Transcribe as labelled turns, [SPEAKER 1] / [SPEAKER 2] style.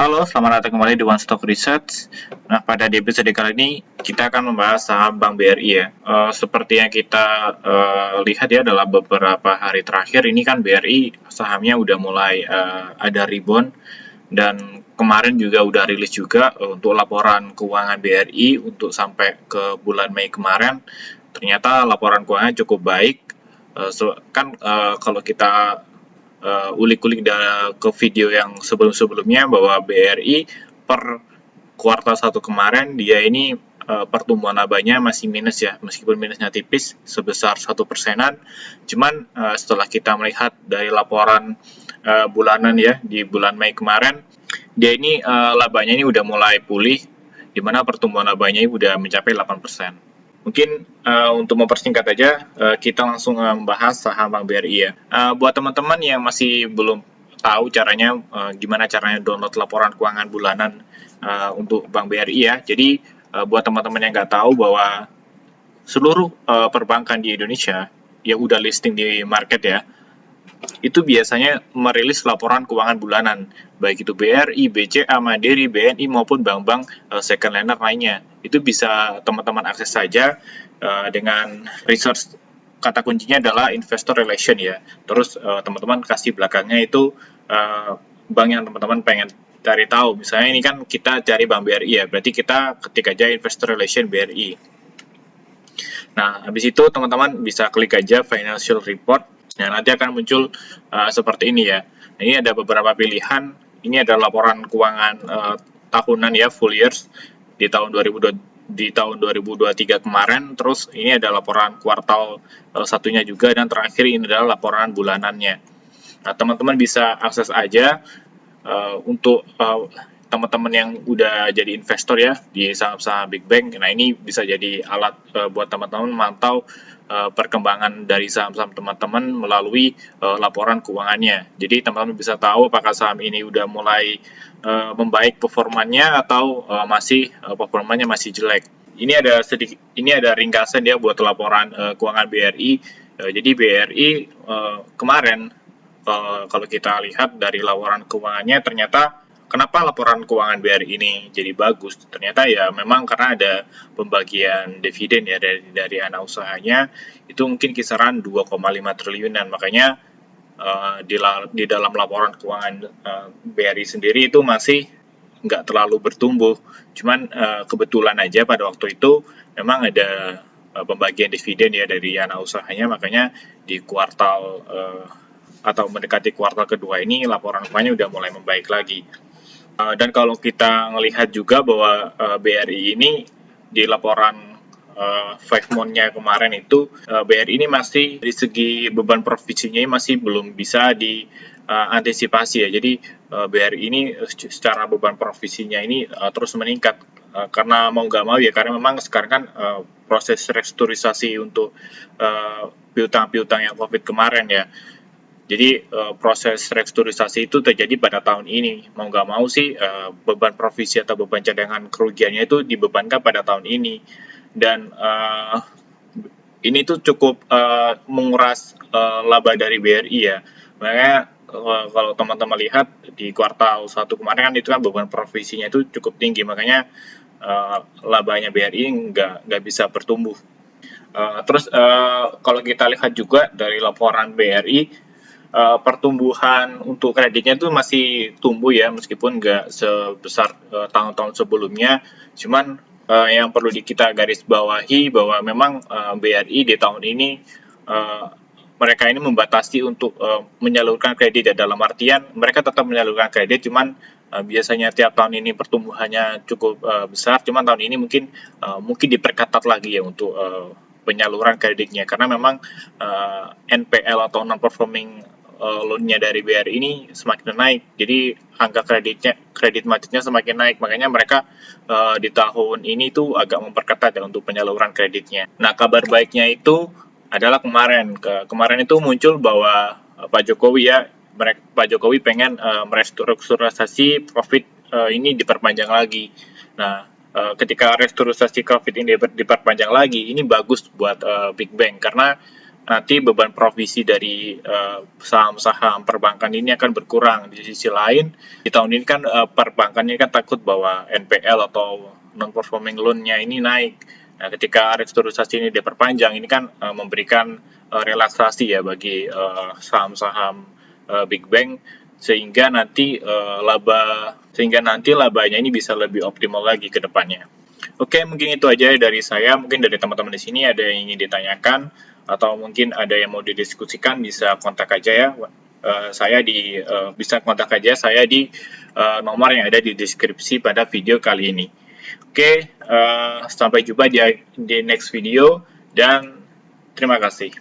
[SPEAKER 1] Halo, selamat datang kembali di One Stop Research. Nah, pada di episode kali ini kita akan membahas saham Bank BRI ya. Seperti yang kita lihat ya dalam beberapa hari terakhir ini kan BRI sahamnya udah mulai ada rebound dan kemarin juga udah rilis juga untuk laporan keuangan BRI untuk sampai ke bulan Mei kemarin. Ternyata laporan keuangannya cukup baik. Kalau kita ulik-ulik ke video yang sebelum-sebelumnya bahwa BRI per kuartal 1 kemarin dia ini pertumbuhan labanya masih minus ya, meskipun minusnya tipis sebesar 1%-an. Cuman setelah kita melihat dari laporan bulanan ya di bulan Mei kemarin, dia ini labanya ini udah mulai pulih, di mana pertumbuhan labanya ini udah mencapai 8%. Mungkin untuk mempersingkat aja, kita langsung membahas saham Bank BRI ya. Buat teman-teman yang masih belum tahu caranya, gimana caranya download laporan keuangan bulanan untuk Bank BRI ya. Jadi buat teman-teman yang nggak tahu bahwa seluruh perbankan di Indonesia yang udah listing di market ya, itu biasanya merilis laporan keuangan bulanan, baik itu BRI, BCA, Mandiri, BNI maupun bank-bank second lender lainnya. Itu bisa teman-teman akses saja dengan research, kata kuncinya adalah investor relation ya. Terus teman-teman kasih belakangnya itu bank yang teman-teman pengen cari tahu. Misalnya ini kan kita cari Bank BRI ya, berarti kita ketik aja investor relation BRI. Nah, habis itu teman-teman bisa klik aja financial report. Nah, nanti akan muncul seperti ini ya. Nah, ini ada beberapa pilihan. Ini ada laporan keuangan tahunan ya, full years di tahun 2023 kemarin. Terus ini ada laporan kuartal satunya juga, dan terakhir ini adalah laporan bulanannya. Nah, teman-teman bisa akses aja untuk teman-teman yang udah jadi investor ya di saham-saham big bank. Nah, ini bisa jadi alat buat teman-teman memantau perkembangan dari saham-saham teman-teman melalui laporan keuangannya. Jadi teman-teman bisa tahu apakah saham ini udah mulai membaik performanya atau performanya masih jelek. Ini ada ringkasan ya buat laporan keuangan BRI. Jadi BRI kemarin kalau kita lihat dari laporan keuangannya, ternyata kenapa laporan keuangan BRI ini jadi bagus? Ternyata ya memang karena ada pembagian dividen ya dari anak usahanya, itu mungkin kisaran 2,5 triliunan. Makanya di dalam laporan keuangan BRI sendiri itu masih nggak terlalu bertumbuh. Cuman kebetulan aja pada waktu itu memang ada pembagian dividen ya dari anak usahanya, makanya di kuartal atau mendekati kuartal kedua ini laporan keuangannya udah mulai membaik lagi. Dan kalau kita melihat juga bahwa BRI ini di laporan 5 month-nya kemarin itu, BRI ini masih dari segi beban provisinya masih belum bisa diantisipasi ya. Jadi BRI ini secara beban provisinya ini terus meningkat karena mau nggak mau ya, karena memang sekarang kan proses restrukturisasi untuk piutang-piutang yang COVID kemarin ya. Jadi proses restrukturisasi itu terjadi pada tahun ini. Mau nggak mau sih beban provisi atau beban cadangan kerugiannya itu dibebankan pada tahun ini. Dan ini tuh cukup menguras laba dari BRI ya. Makanya kalau teman-teman lihat di kuartal 1 kemarin kan itu kan beban provisinya itu cukup tinggi. Makanya labanya BRI nggak bisa bertumbuh. Terus kalau kita lihat juga dari laporan BRI, pertumbuhan untuk kreditnya itu masih tumbuh ya, meskipun nggak sebesar tahun-tahun sebelumnya. Cuman yang perlu kita garis bawahi bahwa memang BRI di tahun ini mereka ini membatasi untuk menyalurkan kredit ya, dalam artian mereka tetap menyalurkan kredit, cuman biasanya tiap tahun ini pertumbuhannya cukup besar, cuman tahun ini mungkin diperketat lagi ya untuk penyaluran kreditnya, karena memang NPL atau non performing loan-nya dari BRI ini semakin naik, jadi angka kredit macetnya semakin naik, makanya mereka di tahun ini tuh agak memperketat ya untuk penyaluran kreditnya. Nah, kabar baiknya itu adalah kemarin itu muncul bahwa Pak Jokowi ya, Pak Jokowi pengen merestrukturisasi profit ini diperpanjang lagi. Nah, ketika restrukturisasi profit ini diperpanjang lagi, ini bagus buat Big Bang, karena nanti beban provisi dari saham-saham perbankan ini akan berkurang. Di sisi lain, di tahun ini kan perbankannya kan takut bahwa NPL atau non-performing loan-nya ini naik. Nah, ketika restrukturisasi ini diperpanjang, ini kan memberikan relaksasi ya bagi saham-saham big bank, sehingga nanti labanya ini bisa lebih optimal lagi ke depannya. Oke, mungkin itu aja dari saya. Mungkin dari teman-teman di sini ada yang ingin ditanyakan atau mungkin ada yang mau didiskusikan, bisa kontak aja ya. Bisa kontak aja saya di nomor yang ada di deskripsi pada video kali ini. Oke, sampai jumpa di next video dan terima kasih.